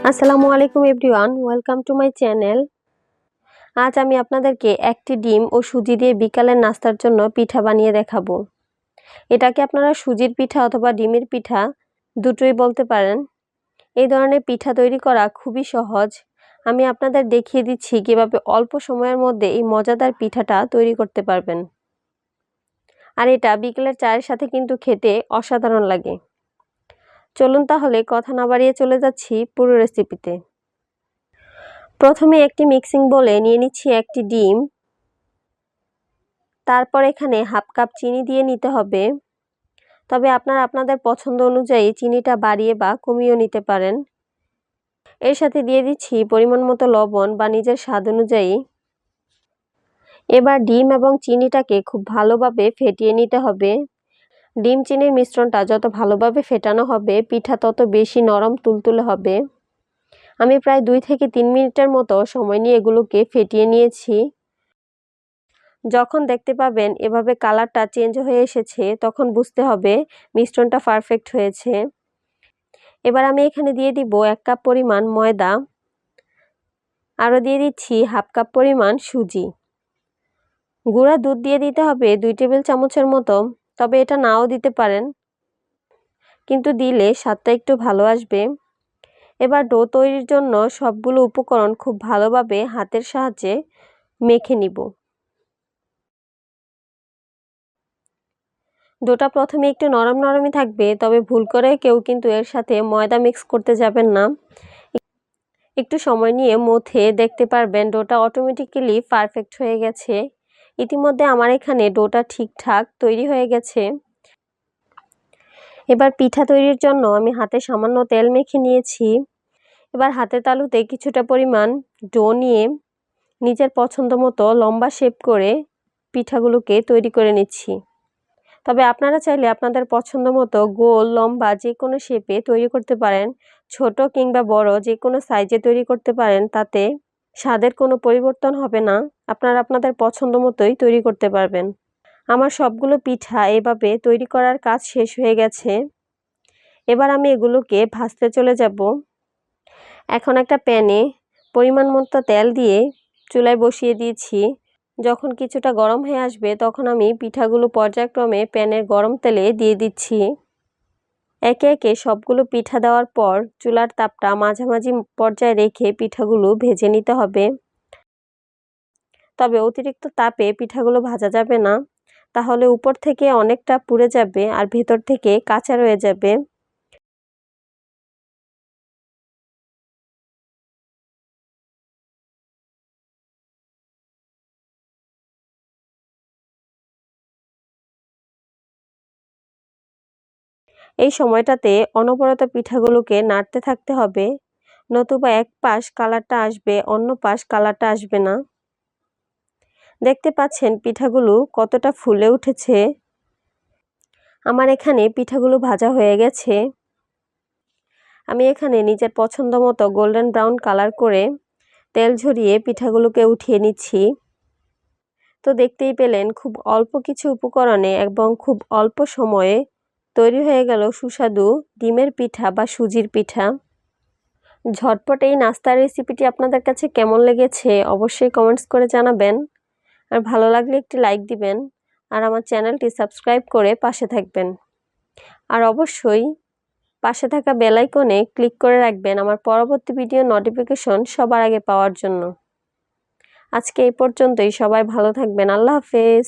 আসসালামু আলাইকুম everyone, welcome to my channel. আজ আমি আপনাদেরকে একটি ডিম ও সুজি দিয়ে বিকালের নাস্তার জন্য পিঠা বানিয়ে দেখাবো। এটাকে আপনারা সুজির পিঠা অথবা ডিমের পিঠা দুটোই বলতে পারেন। এই ধরনের পিঠা তৈরি করা খুবই সহজ। আমি আপনাদের দেখিয়ে দিচ্ছি কিভাবে অল্প সময়ের মধ্যে এই মজাদার পিঠাটা তৈরি করতে পারবেন। আর এটা বিকেলের চায়ের সাথে কিন্তু খেতে অসাধারণ লাগে। চলুন তাহলে কথা না বাড়িয়ে চলে যাচ্ছি পুরো রেসিপিতে। প্রথমে একটি মিক্সিং বোলে নিয়ে নিচ্ছি একটি ডিম, তারপর এখানে হাফ কাপ চিনি দিয়ে নিতে হবে। তবে আপনারা আপনাদের পছন্দ অনুযায়ী চিনিটা বাড়িয়ে বা কমিয়েও নিতে পারেন। এর সাথে দিয়ে দিচ্ছি পরিমাণ মতো লবণ বা নিজের স্বাদ অনুযায়ী। এবার ডিম এবং চিনিটাকে খুব ভালোভাবে ফেটিয়ে নিতে হবে। ডিম চিনির মিশ্রণটা যত ভালোভাবে ফেটানো হবে পিঠা তত বেশি নরম তুলতুলে হবে। আমি প্রায় 2 থেকে 3 মিনিটের মতো সময় নিয়ে এগুলোকে ফেটিয়ে নিয়েছি। যখন দেখতে পাবেন এভাবে কালারটা চেঞ্জ হয়ে এসেছে তখন বুঝতে হবে মিশ্রণটা পারফেক্ট হয়েছে। এবার আমি এখানে দিয়ে দিব 1 কাপ পরিমাণ ময়দা, আরও দিয়ে দিচ্ছি হাফ কাপ পরিমাণ সুজি। গুঁড়া দুধ দিয়ে দিতে হবে 2 টেবিল চামচের মতো, তবে এটা নাও দিতে পারেন, কিন্তু দিলে স্বাদটা একটু ভালো আসবে। এবার ডো তৈরির জন্য সবগুলো উপকরণ খুব ভালোভাবে হাতের সাহায্যে মেখে নিব। ডোটা প্রথমে একটু নরম নরমই থাকবে, তবে ভুল করে কেউ কিন্তু এর সাথে ময়দা মিক্স করতে যাবেন না। একটু সময় নিয়ে মথে দেখতে পারবেন ডোটা অটোমেটিক্যালি পারফেক্ট হয়ে গেছে। ইতিমধ্যে আমার এখানে ডোটা ঠিকঠাক তৈরি হয়ে গেছে। এবার পিঠা তৈরির জন্য আমি হাতে সামান্য তেল মেখে নিয়েছি। এবার হাতের তালুতে কিছুটা পরিমাণ ডো নিয়ে নিজের পছন্দ মতো লম্বা শেপ করে পিঠাগুলোকে তৈরি করে নিচ্ছি। তবে আপনারা চাইলে আপনাদের পছন্দ মতো গোল লম্বা যে কোনো শেপে তৈরি করতে পারেন। ছোট কিংবা বড় যে কোনো সাইজে তৈরি করতে পারেন, তাতে স্বাদের কোনো পরিবর্তন হবে না। আপনারা আপনাদের পছন্দ মতোই তৈরি করতে পারবেন। আমার সবগুলো পিঠা এভাবে তৈরি করার কাজ শেষ হয়ে গেছে। এবার আমি এগুলোকে ভাজতে চলে যাব। এখন একটা প্যানে পরিমাণ মতো তেল দিয়ে চুলায় বসিয়ে দিয়েছি। যখন কিছুটা গরম হয়ে আসবে তখন আমি পিঠাগুলো পর্যায়ক্রমে প্যানের গরম তেলে দিয়ে দিচ্ছি। একে একে সবগুলো পিঠা দেওয়ার পর চুলার তাপটা মাঝামাঝি পর্যায়ে রেখে পিঠাগুলো ভেজে নিতে হবে। তবে অতিরিক্ত তাপে পিঠাগুলো ভাজা যাবে না, তাহলে উপর থেকে অনেকটা পুড়ে যাবে আর ভেতর থেকে কাঁচা রয়ে যাবে। এই সময়টাতে অনবরত পিঠাগুলোকে নাড়তে থাকতে হবে, নতুবা এক পাশ কালারটা আসবে, অন্য পাশ কালারটা আসবে না। দেখতে পাচ্ছেন পিঠাগুলো কতটা ফুলে উঠেছে। আমার এখানে পিঠাগুলো ভাজা হয়ে গেছে। আমি এখানে নিজের পছন্দ মতো গোল্ডেন ব্রাউন কালার করে তেল ঝরিয়ে পিঠাগুলোকে উঠিয়ে নিচ্ছি। তো দেখতেই পেলেন খুব অল্প কিছু উপকরণে এবং খুব অল্প সময়ে তৈরি হয়ে গেল সুস্বাদু ডিমের পিঠা বা সুজির পিঠা। ঝটপট এই নাস্তার রেসিপিটি আপনাদের কাছে কেমন লেগেছে অবশ্যই কমেন্টস করে জানাবেন। আর ভালো লাগলে একটি লাইক দিবেন আর আমার চ্যানেলটি সাবস্ক্রাইব করে পাশে থাকবেন। আর অবশ্যই পাশে থাকা বেল আইকনে ক্লিক করে রাখবেন আমার পরবর্তী ভিডিও নোটিফিকেশন সবার আগে পাওয়ার জন্য। আজকে এই পর্যন্তই। সবাই ভালো থাকবেন। আল্লাহ হাফেজ।